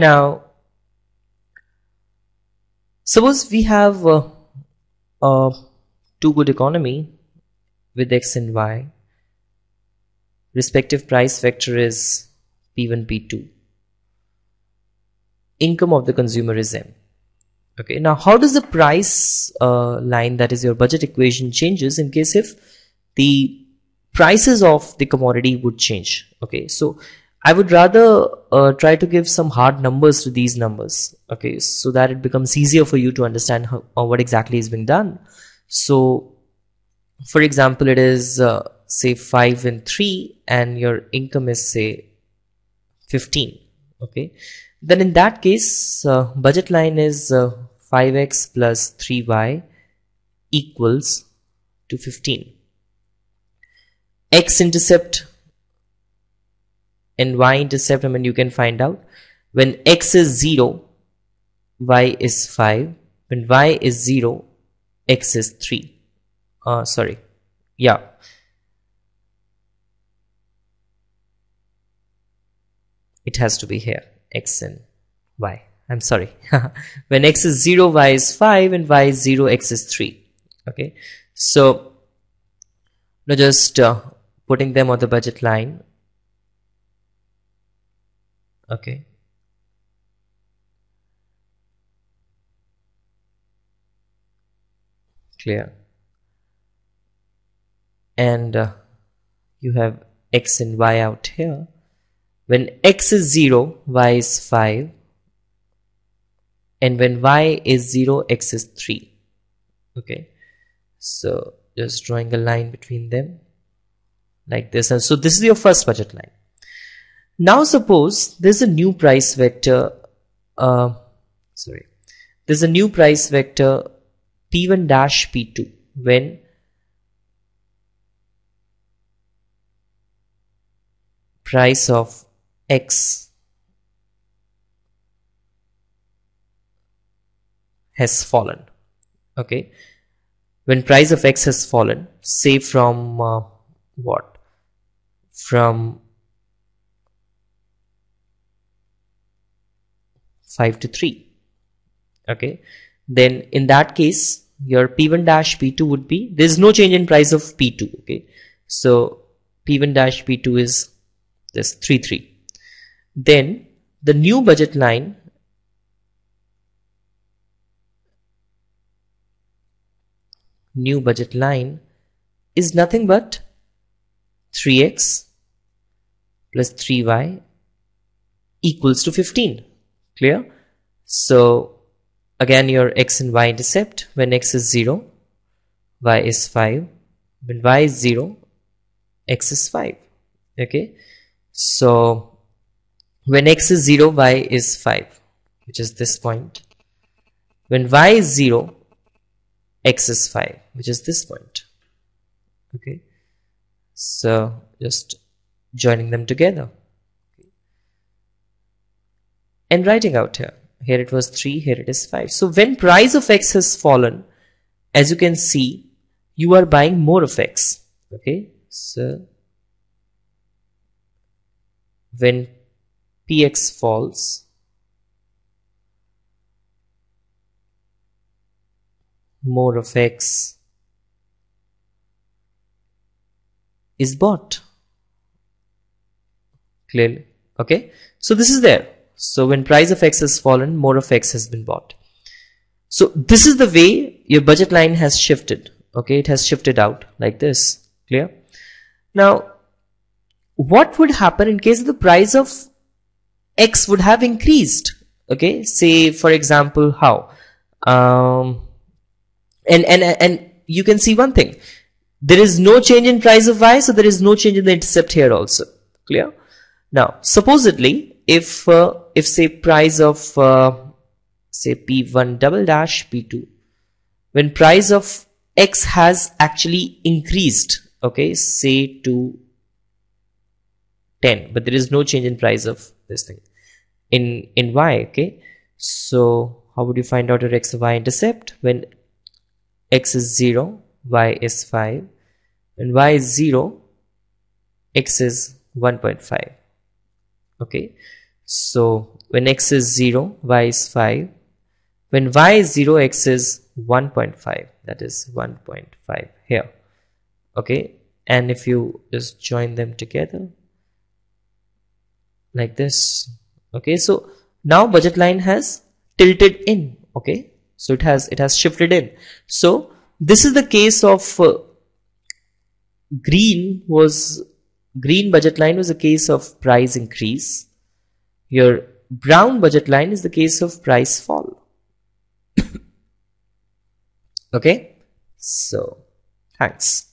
Now suppose we have a two good economy with x and y. Respective price vector is P1, P2. Income of the consumer is M. Okay, now how does the price line, that is your budget equation, changes in case if the prices of the commodity would change? Okay, so I would rather try to give some hard numbers to these numbers, okay, so that it becomes easier for you to understand how, what exactly is being done. So for example, it is say 5 and 3 and your income is say 15. Okay, then in that case budget line is 5x plus 3y equals to 15. X intercept and y intercept, I mean, you can find out when x is 0, y is 5. When y is 0, x is 3. Sorry, yeah, it has to be here, x and y. I'm sorry. When x is 0, y is 5, and y is 0, x is 3. Okay, so now just putting them on the budget line. Okay, clear. And you have x and y out here. When x is 0, y is 5, and when y is 0, x is 3. Okay, so just drawing a line between them like this. And so this is your first budget line. Now suppose there's a new price vector, there's a new price vector P1 dash P2 when price of x has fallen. Okay, when price of x has fallen, say from what? From 5 to 3. Okay, then in that case your P1 dash P2 would be, there is no change in price of P2. Okay, so P1 dash P2 is this 3, 3. Then the new budget line is nothing but 3x plus 3y equals to 15. Clear? So again your x and y intercept, when x is 0, y is 5. When y is 0, x is 5. Okay, so when x is 0, y is 5, which is this point. When y is 0, x is 5, which is this point. Okay, so just joining them together and writing out here. Here it was 3, here it is 5. So when price of x has fallen, as you can see, you are buying more of x. Okay, so when px falls, more of x is bought. Clearly? Okay, so this is there. So when price of x has fallen, more of x has been bought. So this is the way your budget line has shifted. Okay, it has shifted out like this. Clear? Now what would happen in case the price of x would have increased? Okay, say for example how and you can see one thing, there is no change in price of y, so there is no change in the intercept here also. Clear? Now supposedly if say price of say P1 double dash P2, when price of x has actually increased, okay, say to 10, but there is no change in price of this thing in y. Okay, so how would you find out your x and y intercept? When x is 0, y is 5. When y is 0, x is 1.5. Okay, So when x is 0, y is 5. When y is 0, x is 1.5. That is 1.5 here. Okay, and if you just join them together like this, okay, so now budget line has tilted in. Okay, so it has shifted in. So this is the case of green budget line was a case of price increase. Your brown budget line is the case of price fall. Okay, so thanks.